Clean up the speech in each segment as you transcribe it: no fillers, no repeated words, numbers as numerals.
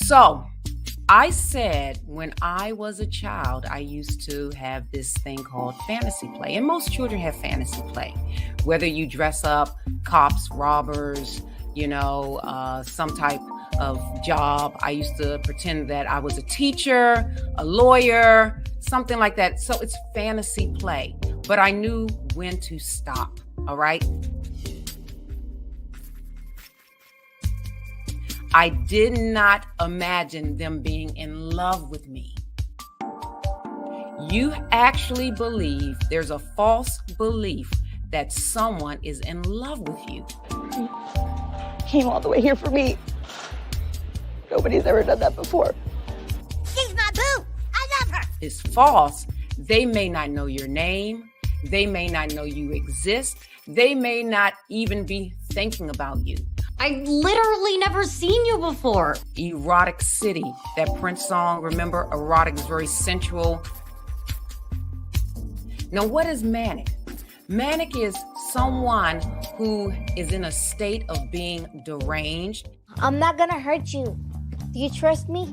So I said when I was a child, I used to have this thing called fantasy play. And most children have fantasy play, whether you dress up cops, robbers, some type of job. I used to pretend that I was a teacher, a lawyer, something like that. So it's fantasy play, but I knew when to stop. All right. I did not imagine them being in love with me. You actually believe there's a false belief that someone is in love with you. Came all the way here for me. Nobody's ever done that before. She's my boo. I love her. It's false. They may not know your name. They may not know you exist. They may not even be thinking about you. I literally never seen you before. Erotic City, that Prince song, remember? Erotic is very sensual. Now, what is manic? Manic is someone who is in a state of being deranged. I'm not gonna hurt you. Do you trust me?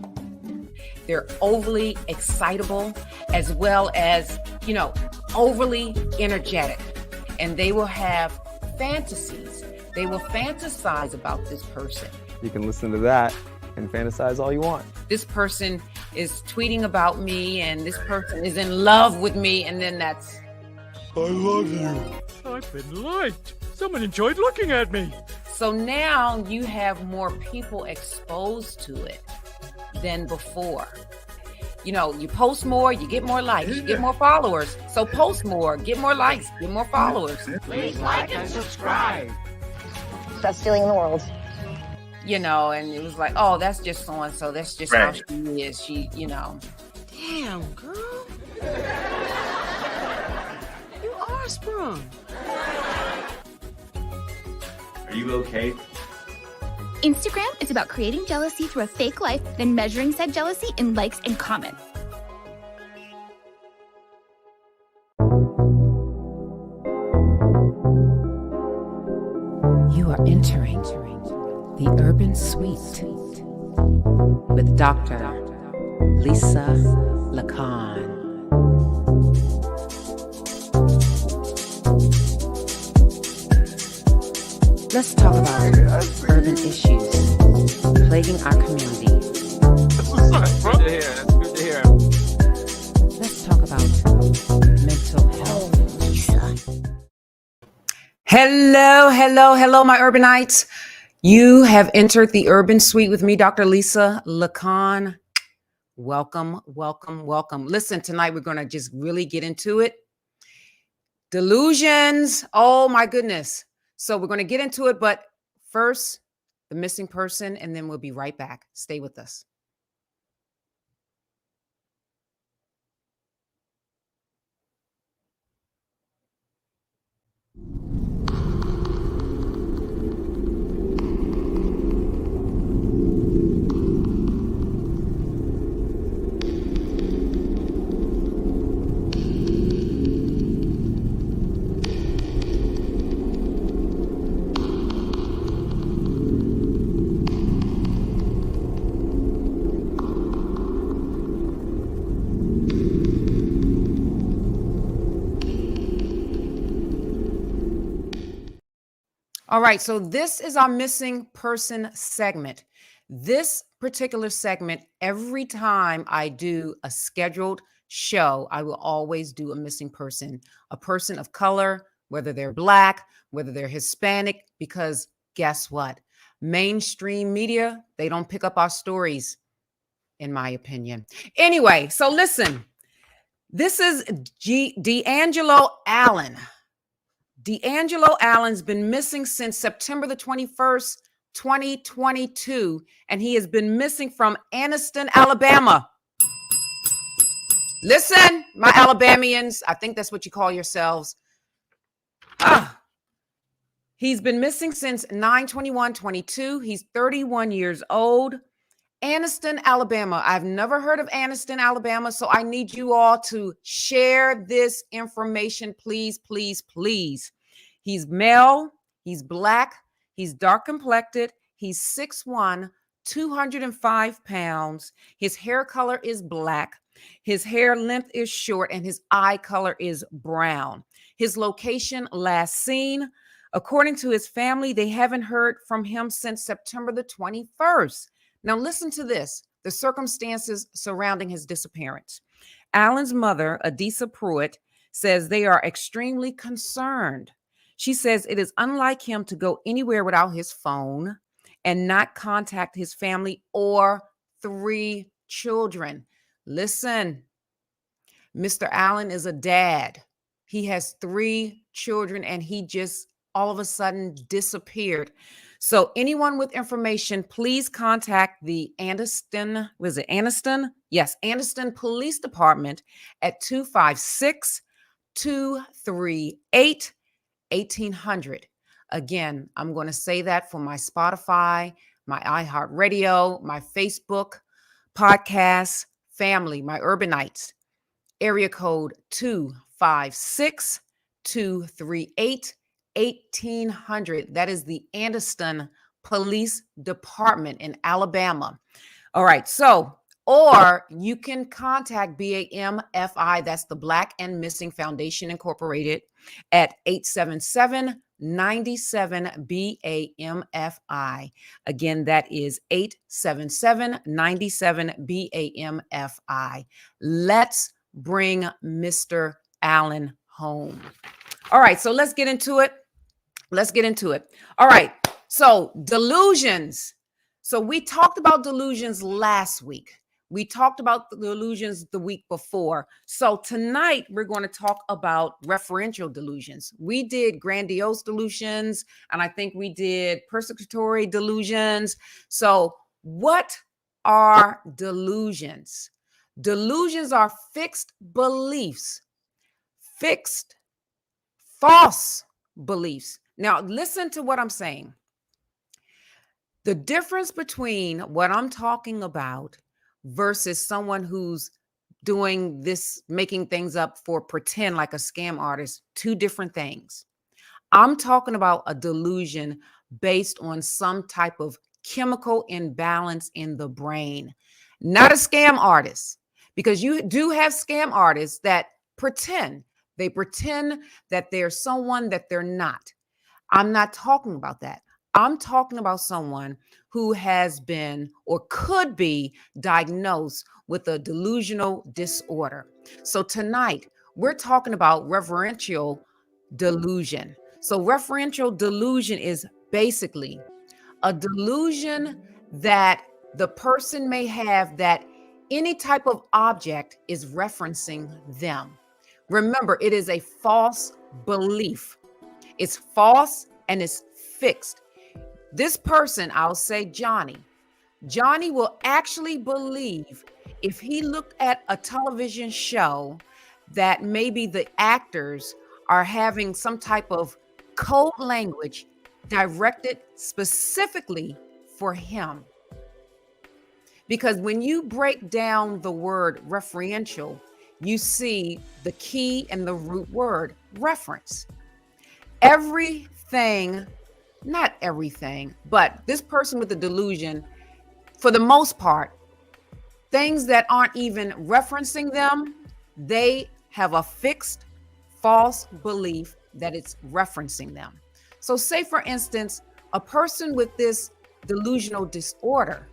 They're overly excitable as well as, overly energetic. And they will have fantasies. They will fantasize about this person. You can listen to that and fantasize all you want. This person is tweeting about me and this person is in love with me, and then that's... I love you. I've been liked. Someone enjoyed looking at me. So now you have more people exposed to it than before. You post more, you get more likes, you get more followers. So post more, get more likes, get more followers. Please like and subscribe. Best feeling in the world. And it was like, oh, that's just so-and-so. That's just how she is. Damn, girl. You are sprung. Are you okay? Instagram is about creating jealousy through a fake life, then measuring said jealousy in likes and comments. You are entering the Urban Suite with Dr. Lisa Lacan. Let's talk about urban issues plaguing our community. That's what's up, bro. Good to hear. That's good to hear. Let's talk about mental health. Hello, my urbanites. You have entered the Urban Suite with me, Dr. Lisa Lacan. Welcome. Listen, tonight we're going to just really get into it. Delusions. Oh, my goodness. So we're going to get into it, but first, the missing person, and then we'll be right back. Stay with us. All right, so this is our missing person segment. This particular segment, every time I do a scheduled show, I will always do a missing person, a person of color, whether they're Black, whether they're Hispanic, because guess what? Mainstream media, they don't pick up our stories, in my opinion. Anyway, so listen, this is D'Angelo Allen. D'Angelo Allen's been missing since September the 21st, 2022, and he has been missing from Anniston, Alabama. Listen, my Alabamians, I think that's what you call yourselves. He's been missing since 9/21/22. He's 31 years old. Anniston, Alabama. I've never heard of Anniston, Alabama, so I need you all to share this information, please, please, please. He's male, he's Black, he's dark complected, he's 6'1", 205 pounds. His hair color is black. His hair length is short, and his eye color is brown. His location last seen. According to his family, they haven't heard from him since September the 21st. Now, listen to this, the circumstances surrounding his disappearance. Alan's mother, Adisa Pruitt, says they are extremely concerned. She says it is unlike him to go anywhere without his phone and not contact his family or 3 children. Listen, Mr. Allen is a dad. He has 3 children and he just all of a sudden disappeared. So anyone with information, please contact the Anniston, was it Anniston? Yes, Anniston Police Department at 256-238-1800. Again, I'm going to say that for my Spotify, my iHeartRadio, my Facebook, podcast, family, my urbanites. Area code 256-238-1800. That is the Anniston Police Department in Alabama. All right. So, or you can contact BAMFI, that's the Black and Missing Foundation Incorporated, at 877-97-BAMFI. Again, that is 877-97-BAMFI. Let's bring Mr. Allen home. All right, so let's get into it. All right, so delusions. So we talked about delusions last week. We talked about the delusions the week before. So tonight we're going to talk about referential delusions. We did grandiose delusions, and I think we did persecutory delusions. So what are delusions? Delusions are fixed beliefs, fixed false beliefs. Now, listen to what I'm saying. The difference between what I'm talking about versus someone who's doing this, making things up for pretend like a scam artist, 2 different things. I'm talking about a delusion based on some type of chemical imbalance in the brain, not a scam artist, because you do have scam artists that pretend. They pretend that they're someone that they're not. I'm not talking about that. I'm talking about someone who has been or could be diagnosed with a delusional disorder. So tonight, we're talking about referential delusion. So referential delusion is basically a delusion that the person may have that any type of object is referencing them. Remember, it is a false belief. It's false and it's fixed. This person, I'll say Johnny will actually believe if he looked at a television show that maybe the actors are having some type of code language directed specifically for him. Because when you break down the word referential, you see the key and the root word reference. Everything, not everything, but this person with the delusion, for the most part, things that aren't even referencing them, they have a fixed false belief that it's referencing them. So say, for instance, a person with this delusional disorder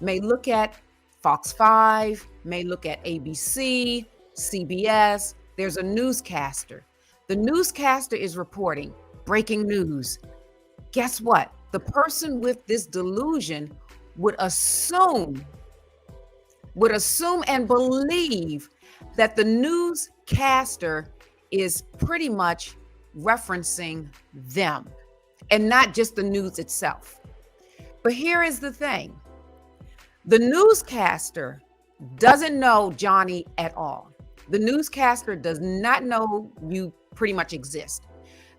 may look at Fox 5, may look at ABC, CBS. There's a newscaster. The newscaster is reporting breaking news. Guess what? The person with this delusion would assume and believe that the newscaster is pretty much referencing them and not just the news itself. But here is the thing. The newscaster doesn't know Johnny at all. The newscaster does not know you pretty much exist.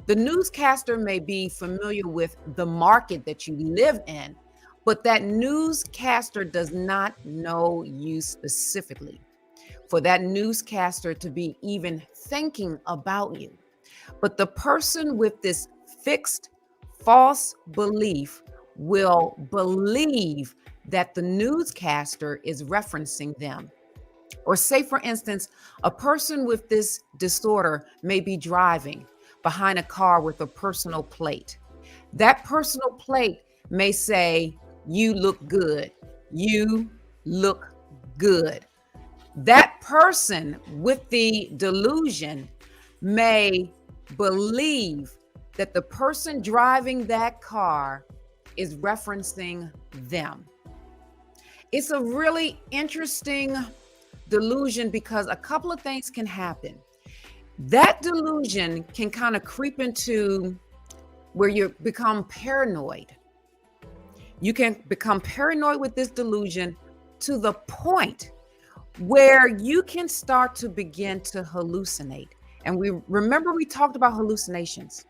The newscaster may be familiar with the market that you live in, but that newscaster does not know you specifically. For that newscaster to be even thinking about you. But the person with this fixed false belief will believe that the newscaster is referencing them. Or say, for instance, a person with this disorder may be driving behind a car with a personal plate. That personal plate may say, "You look good. You look good." That person with the delusion may believe that the person driving that car is referencing them. It's a really interesting delusion because a couple of things can happen. That delusion can kind of creep into where you become paranoid. You can become paranoid with this delusion to the point where you can start to begin to hallucinate. And we talked about hallucinations.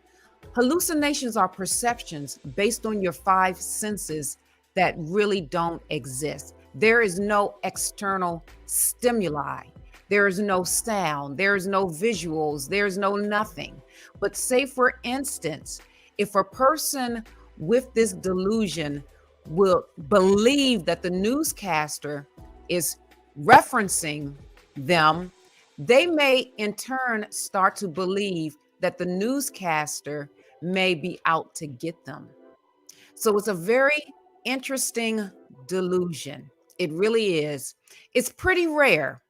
Hallucinations are perceptions based on your five senses that really don't exist. There is no external stimuli. There is no sound. There is no visuals. There's no nothing. But say, for instance, if a person with this delusion will believe that the newscaster is referencing them, they may in turn start to believe that the newscaster may be out to get them. So it's a very interesting delusion. It really is. It's pretty rare.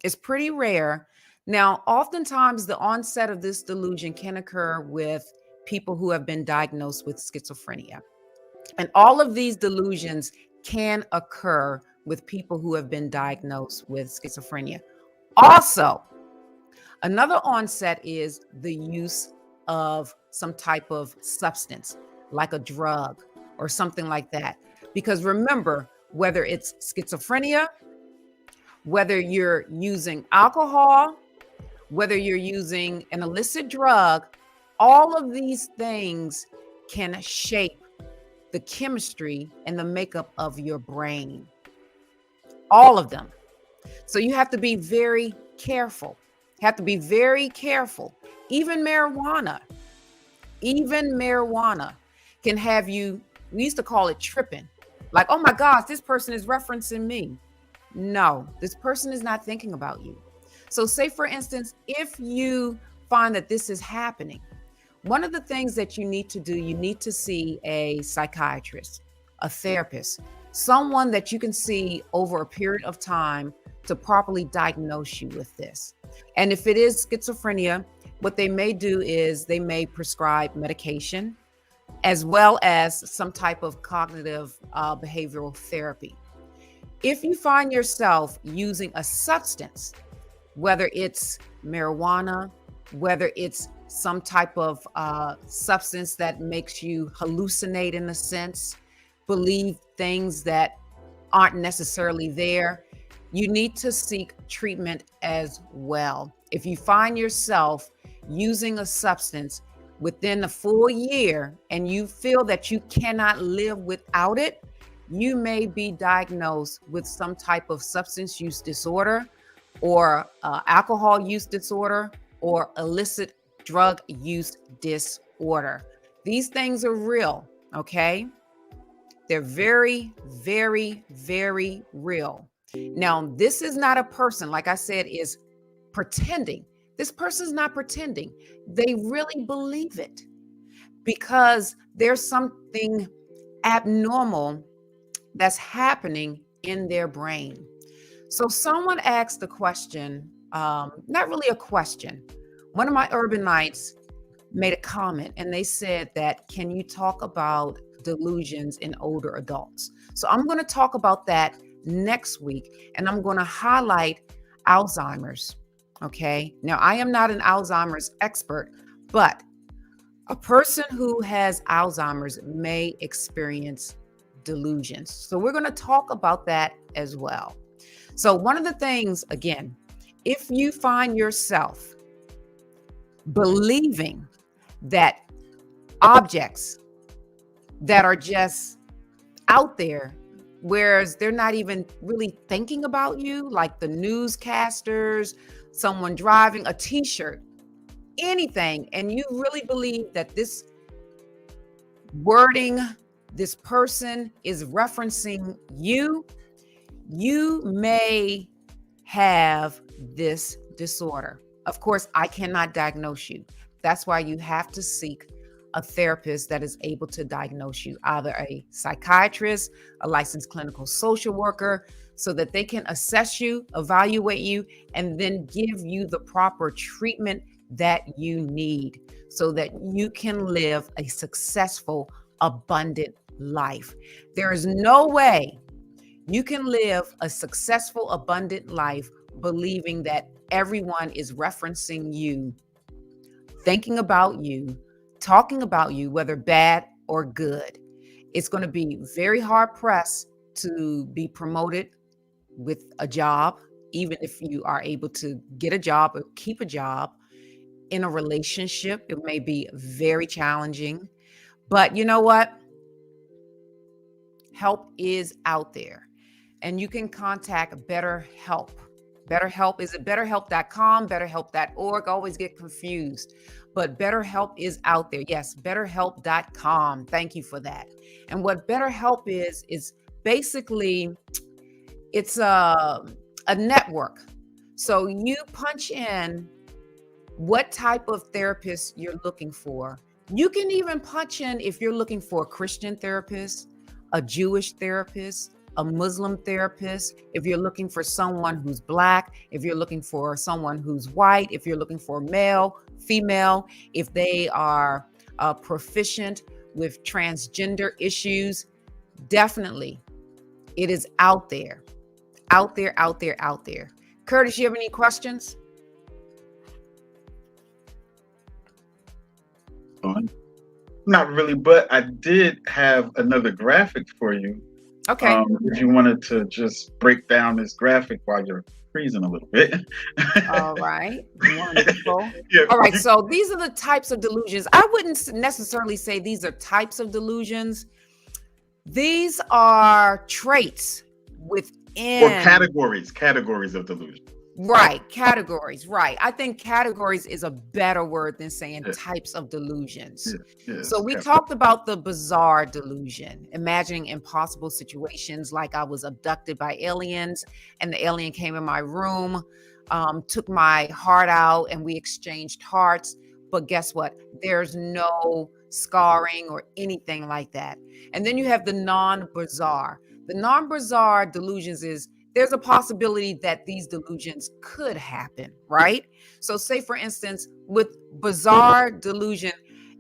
It's pretty rare. Now, oftentimes the onset of this delusion can occur with people who have been diagnosed with schizophrenia. And all of these delusions can occur with people who have been diagnosed with schizophrenia. Also, another onset is the use of some type of substance, like a drug or something like that. Because remember, whether it's schizophrenia, whether you're using alcohol, whether you're using an illicit drug, all of these things can shape the chemistry and the makeup of your brain. All of them. So you have to be very careful. Have to be very careful. Even marijuana can have you, we used to call it tripping. Like, oh my gosh, this person is referencing me. No, this person is not thinking about you. So say, for instance, if you find that this is happening, one of the things that you need to do, you need to see a psychiatrist, a therapist, someone that you can see over a period of time to properly diagnose you with this. And if it is schizophrenia, what they may do is they may prescribe medication as well as some type of cognitive behavioral therapy. If you find yourself using a substance, whether it's marijuana, whether it's some type of substance that makes you hallucinate in a sense, believe things that aren't necessarily there, you need to seek treatment as well. If you find yourself using a substance within a full year and you feel that you cannot live without it, you may be diagnosed with some type of substance use disorder or alcohol use disorder or illicit drug use disorder. These things are real, okay? They're very, very, very real. Now, this is not a person, like I said, is pretending. This person's not pretending. They really believe it because there's something abnormal that's happening in their brain. So someone asked the question, not really a question. One of my urbanites made a comment and they said that, can you talk about delusions in older adults? So I'm going to talk about that next week and I'm going to highlight Alzheimer's. Okay. Now, I am not an Alzheimer's expert, but a person who has Alzheimer's may experience delusions. So we're going to talk about that as well. So one of the things, again, if you find yourself believing that objects that are just out there, whereas they're not even really thinking about you, like the newscasters, someone driving a t-shirt, anything, and you really believe that this wording this person is referencing you, you may have this disorder. Of course, I cannot diagnose you. That's why you have to seek a therapist that is able to diagnose you, either a psychiatrist, a licensed clinical social worker, so that they can assess you, evaluate you, and then give you the proper treatment that you need so that you can live a successful, abundant life. There is no way you can live a successful, abundant life believing that everyone is referencing you, thinking about you, talking about you, whether bad or good. It's going to be very hard pressed to be promoted with a job, even if you are able to get a job or keep a job. In a relationship, it may be very challenging. But you know what? Help is out there. And you can contact BetterHelp. BetterHelp, is it betterhelp.com, betterhelp.org? I always get confused. But BetterHelp is out there. Yes, betterhelp.com. Thank you for that. And what BetterHelp is basically, it's a network. So you punch in what type of therapist you're looking for. You can even punch in if you're looking for a Christian therapist, a Jewish therapist, a Muslim therapist, if you're looking for someone who's Black, if you're looking for someone who's white, if you're looking for male, female, if they are proficient with transgender issues, definitely it is out there, out there, out there, out there. Curtis, you have any questions? Not really, but I did have another graphic for you. Okay. If you wanted to just break down this graphic while you're freezing a little bit. All right. Wonderful. Yeah. All right. So these are the types of delusions. I wouldn't necessarily say these are types of delusions. These are traits within. Or categories of delusion. Right. Categories. Right. I think categories is a better word than saying types of delusions. So we talked about the bizarre delusion, imagining impossible situations like I was abducted by aliens and the alien came in my room, took my heart out and we exchanged hearts. But guess what? There's no scarring or anything like that. And then you have the non-bizarre. The non-bizarre delusions is there's a possibility that these delusions could happen, right? So say, for instance, with bizarre delusion,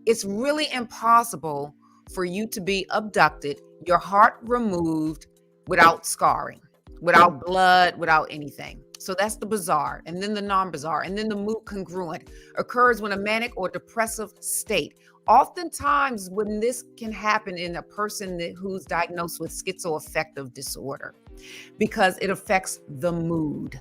it's really impossible for you to be abducted, your heart removed without scarring, without blood, without anything. So that's the bizarre. And then the non-bizarre. And then the mood congruent occurs when a manic or depressive state. Oftentimes when this can happen in a person who's diagnosed with schizoaffective disorder, because it affects the mood.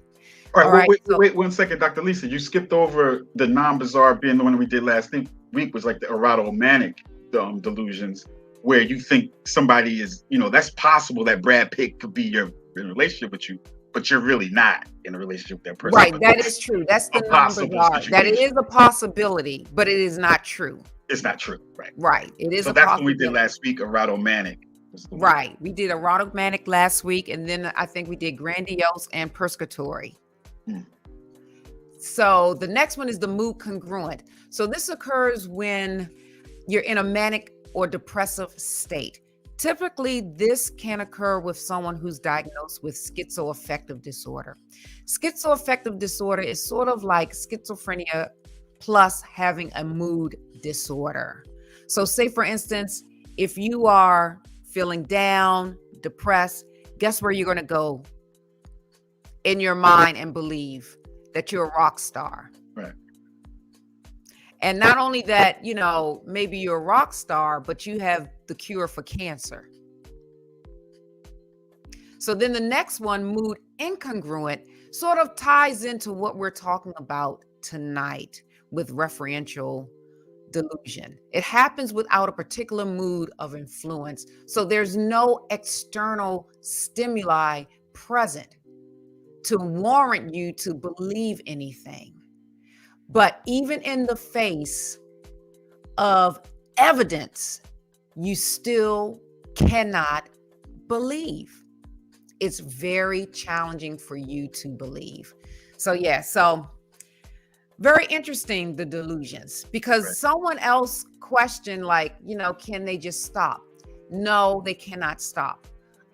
All right, wait 1 second, Dr. Lisa. You skipped over the non-bizarre being the one we did last week was like the erotomanic delusions, where you think somebody is, that's possible that Brad Pitt could be in a relationship with you, but you're really not in a relationship with that person. Right, that is true. That's the non-bizarre. That it is a possibility, but it is not true. It's not true, right? Right, it is. So that's what we did last week, erotomanic. Right, we did erotomanic last week, and then I think we did grandiose and persecutory. So the next one is the mood congruent. So this occurs when you're in a manic or depressive state. Typically, this can occur with someone who's diagnosed with schizoaffective disorder. Schizoaffective disorder is sort of like schizophrenia plus having a mood disorder. So say, for instance, if you are feeling down, depressed, guess where you're going to go in your mind and believe that you're a rock star. Right. And not only that, maybe you're a rock star, but you have the cure for cancer. So then the next one, mood incongruent, sort of ties into what we're talking about tonight with referential delusion. It happens without a particular mood of influence. So there's no external stimuli present to warrant you to believe anything. But even in the face of evidence, you still cannot believe. It's very challenging for you to believe. So yeah, so very interesting, the delusions, because someone else questioned, like, can they just stop? No, they cannot stop.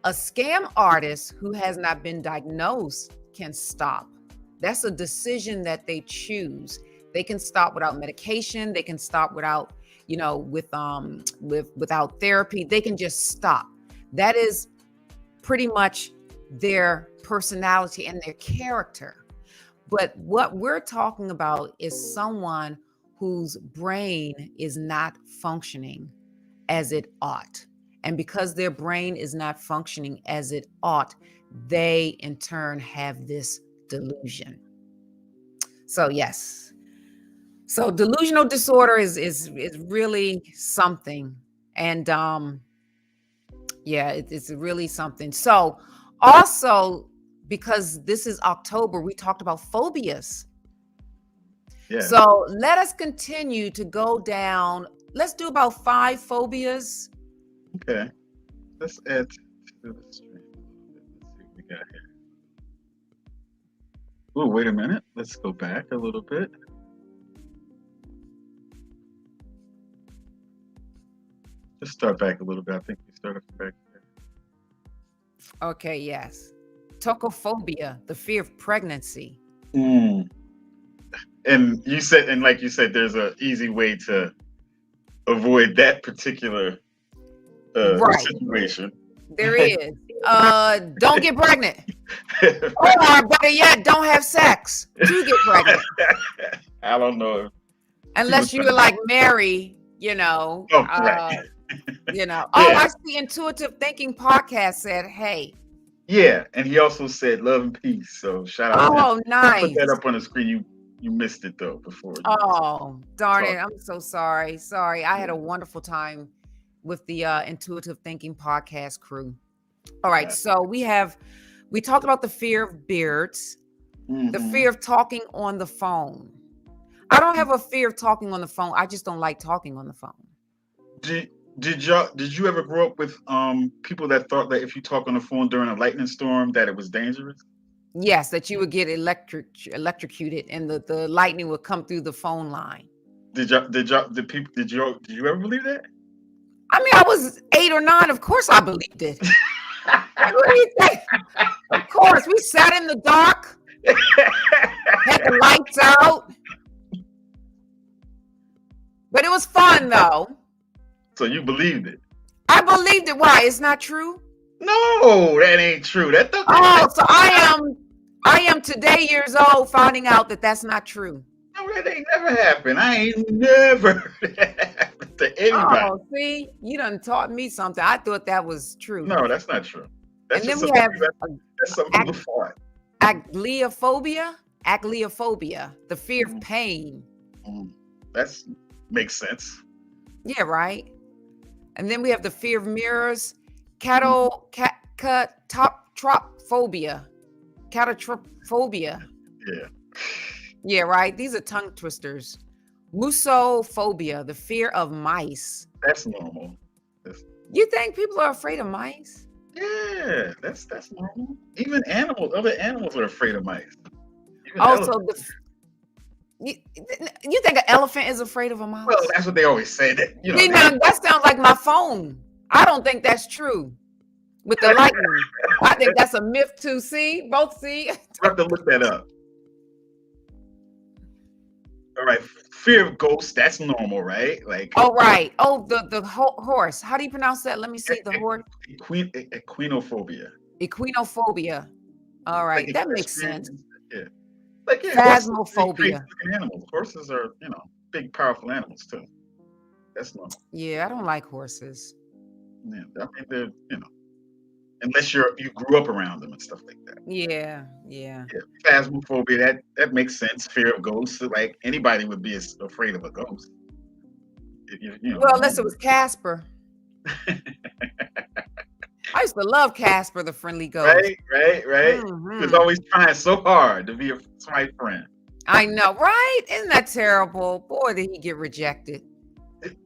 A scam artist who has not been diagnosed can stop. That's a decision that they choose. They can stop without medication. They can stop without, without therapy. They can just stop. That is pretty much their personality and their character. But what we're talking about is someone whose brain is not functioning as it ought. And because their brain is not functioning as it ought, they in turn have this delusion. So yes. So delusional disorder is really something. And it's really something. So also, because this is October, we talked about phobias. Yeah. So let us continue to go down. Let's do about 5 phobias. Okay. Let's add to the stream. Let's see what we got here. Oh, wait a minute. Let's go back a little bit. Let's start back a little bit. I think we started back there. Okay, yes. Tocophobia, the fear of pregnancy. And you said, like you said, there's an easy way to avoid that particular situation. There is. Don't get pregnant. Or better yet, don't have sex to get pregnant. I don't know. Unless you were like Mary, Oh, right. I see Intuitive Thinking Podcast said, hey. Yeah, and he also said love and peace. So shout out. Oh, nice. Put that up on the screen. You missed it though before. Oh, darn it. I'm so sorry. Sorry. I had a wonderful time with the Intuitive Thinking Podcast crew. All right. So we talked about the fear of beards, the fear of talking on the phone. I don't have a fear of talking on the phone. I just don't like talking on the phone. Did you ever grow up with people that thought that if you talk on the phone during a lightning storm that it was dangerous? Yes, that you would get electrocuted and the lightning would come through the phone line. Did you ever believe that? I mean, I was 8 or 9. Of course I believed it. What do you think? Of course, we sat in the dark, had the lights out. But it was fun though. So you believed it? I believed it. Why? It's not true? No, that ain't true. So I am today years old finding out that that's not true. No, that ain't never happened. I ain't never happened to anybody. Oh, see, you done taught me something. I thought that was true. No, that's not true. That's and then we have that's something before. Agleophobia, the fear of pain. That makes sense. Yeah, right. And then we have the fear of mirrors, catatophobia. Yeah. Yeah, right. These are tongue twisters. Musophobia, the fear of mice. That's normal. You think people are afraid of mice? Yeah, that's normal. Even other animals are afraid of mice. Also, you think an elephant is afraid of a mouse? Well, that's what they always say. That sounds like my phone. I don't think that's true. With the lightning, I think that's a myth too. See, both see. I have to look that up. All right, fear of ghosts. That's normal, right? Like. Oh right. Oh, the horse. How do you pronounce that? Let me see the horse. Equinophobia. Equinophobia. All right, that makes sense. Yeah. Phasmophobia. Animals. Horses are, big, powerful animals too. That's normal. Yeah, I don't like horses. Yeah, I mean they're, unless you grew up around them and stuff like that. Yeah. Phasmophobia. That makes sense. Fear of ghosts. Like anybody would be afraid of a ghost. Well, unless it was Casper. I used to love Casper, the friendly ghost. Right. Mm-hmm. He was always trying so hard to be a smart friend. I know, right? Isn't that terrible? Boy, did he get rejected.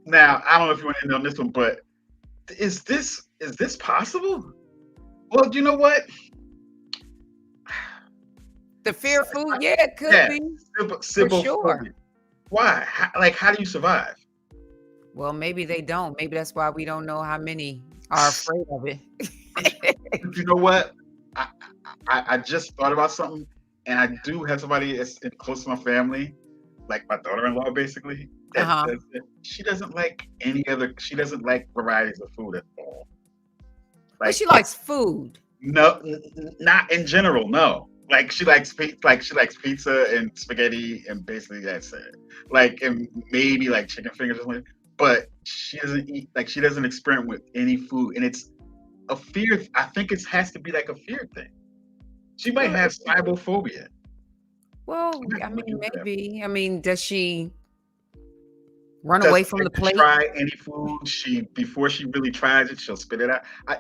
Now, I don't know if you want to end on this one, but is this possible? Well, you know what? The fear of food, yeah, it could Yeah, be for sure. Sibophobia. Why? How do you survive? Well, maybe they don't. Maybe that's why we don't know how many are afraid of it. But you know what? I, I just thought about something, and I do have somebody that's close to my family, like my daughter-in-law, basically. She doesn't like she doesn't like varieties of food at all. But she likes food. No, not in general. No, like she likes pizza and spaghetti, and basically that's it. Like, and maybe like chicken fingers or something. But she doesn't eat, like, she doesn't experiment with any food, and it's a fear. I think it has to be like a fear thing. She might have cybophobia. Well, I mean, maybe. I mean, does she run away from the plate? Try any food. Before she really tries it, she'll spit it out. I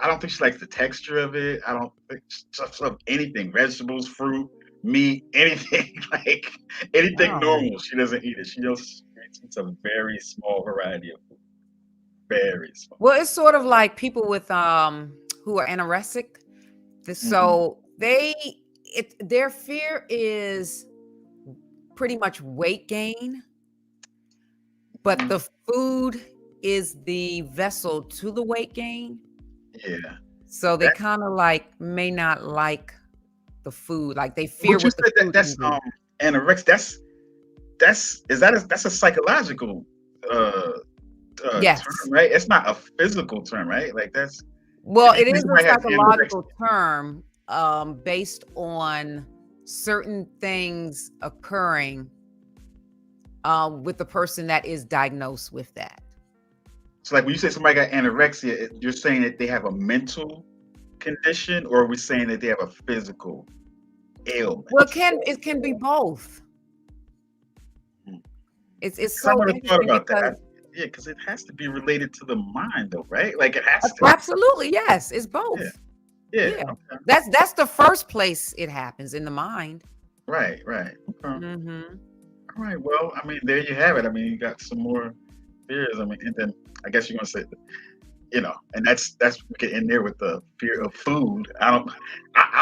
don't think she likes the texture of it. I don't think just of anything, vegetables, fruit, meat, anything like anything normal. She doesn't eat it. She just eats a very small variety of food. Very small. Well, it's sort of like people with who are anorexic. So their fear is pretty much weight gain, but the food is the vessel to the weight gain. Yeah. So they kind of like may not like the food, like they fear what the food that's anorexia. That's a psychological yes. term, right? It's not a physical term, right? Like that's well, it is a psychological term based on certain things occurring with the person that is diagnosed with that. So, like when you say somebody got anorexia, you're saying that they have a mental condition, or are we saying that they have a physical ailment? Well, it can be both. It's so interesting because yeah, because it has to be related to the mind, though, right? Like it has to. Absolutely, yes, it's both. Yeah. Okay. That's the first place it happens, in the mind. Right. Okay. All right. Well, I mean, there you have it. I mean, you got some more fears. I mean, and then I guess you're gonna say, and that's we get in there with the fear of food. I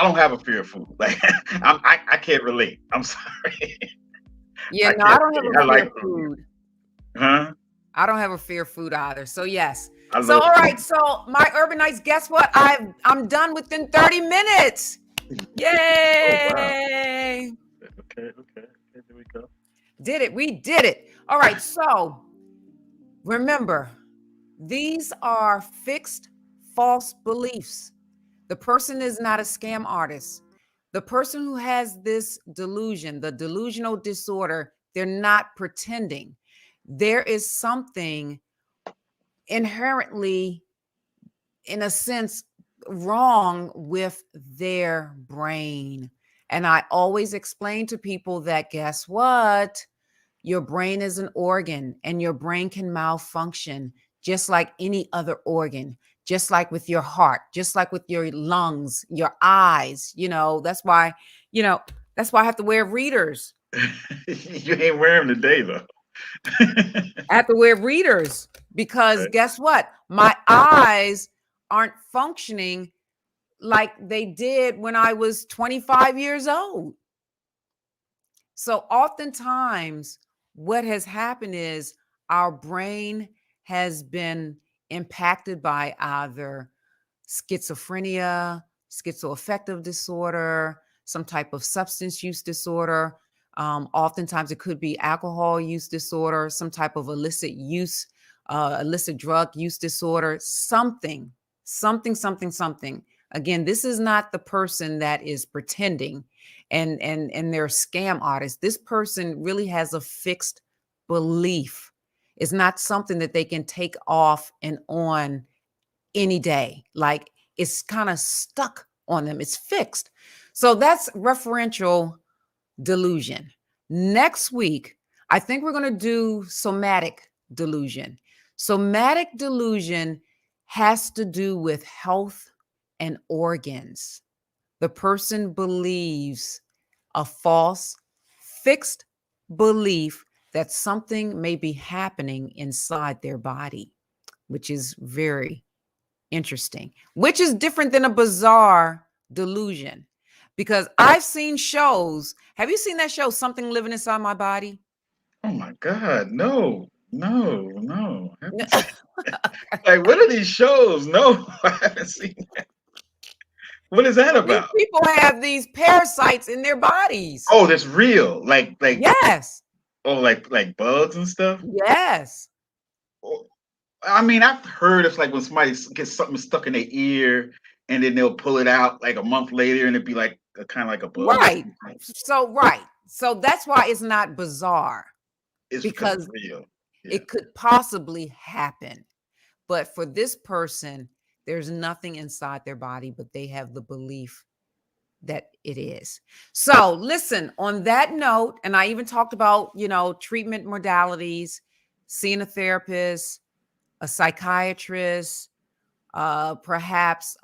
don't have a fear of food. Like I can't relate. I'm sorry. Yeah, no, I don't have a fear of food. Huh? I don't have a fear of food either. So yes. So all right. So my urban nights. Guess what? I'm done within 30 minutes. Yay! Oh, wow. Okay. There we go. Did it. We did it. All right. So remember, these are fixed false beliefs. The person is not a scam artist. The person who has this delusion, the delusional disorder, they're not pretending. There is something inherently, in a sense, wrong with their brain. And I always explain to people that, guess what? Your brain is an organ, and your brain can malfunction just like any other organ, just like with your heart, just like with your lungs, your eyes. That's why I have to wear readers. You ain't wearing them today, though. I have to wear readers because guess what? My eyes aren't functioning like they did when I was 25 years old. So oftentimes what has happened is our brain has been impacted by either schizophrenia, schizoaffective disorder, some type of substance use disorder. Oftentimes it could be alcohol use disorder, some type of illicit drug use disorder, something. Again, this is not the person that is pretending and they're scam artists. This person really has a fixed belief. It's not something that they can take off and on any day. Like it's kind of stuck on them. It's fixed. So that's referential delusion. Next week, I think we're going to do somatic delusion. Somatic delusion has to do with health and organs. The person believes a false, fixed belief that something may be happening inside their body. which is very interesting, which is different than a bizarre delusion. Because I've seen shows. Have you seen that show, Something Living Inside My Body? Oh my God, no. I haven't seen that. Like, what are these shows? No, I haven't seen that. What is that These about? people have these parasites in their bodies. Oh, that's real. Like Yes. oh, like bugs and stuff. Yes. Oh, I mean, I've heard it's like when somebody gets something stuck in their ear and then they'll pull it out like a month later and it'd be like kind of like a bug. Right. So that's why it's not bizarre. It's because it's real. Yeah. it could possibly happen. But for this person, there's nothing inside their body, but they have the belief that it is. So listen, on that note, and I even talked about, treatment modalities, seeing a therapist, a psychiatrist, perhaps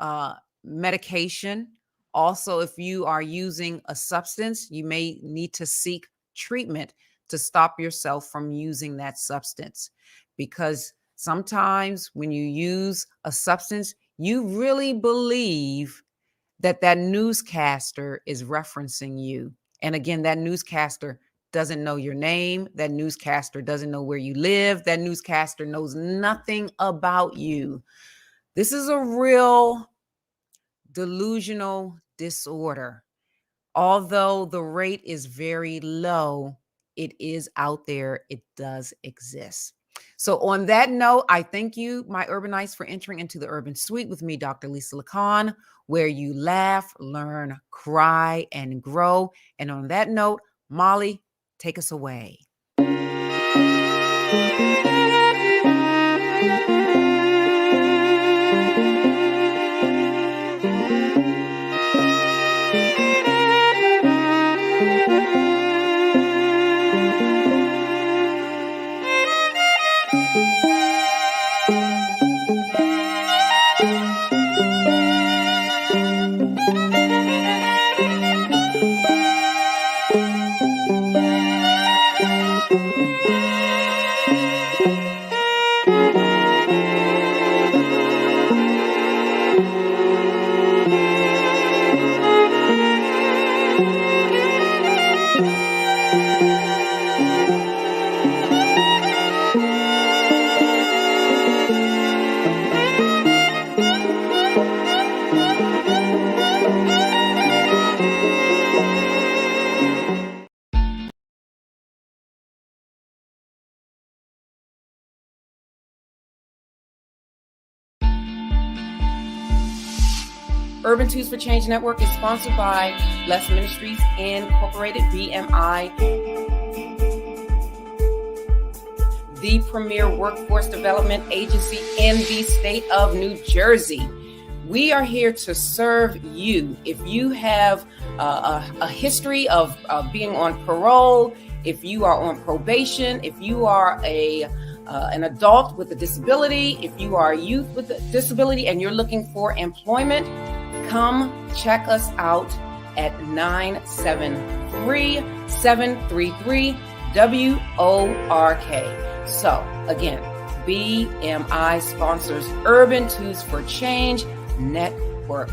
medication. Also, if you are using a substance, you may need to seek treatment to stop yourself from using that substance. Because sometimes when you use a substance, you really believe that newscaster is referencing you. And again, that newscaster doesn't know your name. That newscaster doesn't know where you live. That newscaster knows nothing about you. This is a real delusional disorder. Although the rate is very low, it is out there. It does exist. So on that note, I thank you, my Urbanites, for entering into the Urban Suite with me, Dr. Lisa Lacan, where you laugh, learn, cry, and grow. And on that note, Molly, take us away. Urban Tools for Change Network is sponsored by Bless Ministries Incorporated, BMI, the premier workforce development agency in the state of New Jersey. We are here to serve you. If you have a history of being on parole, if you are on probation, if you are an adult with a disability, if you are a youth with a disability and you're looking for employment, come check us out at 973-733-WORK. So again, BMI sponsors Urban Tools for Change Network.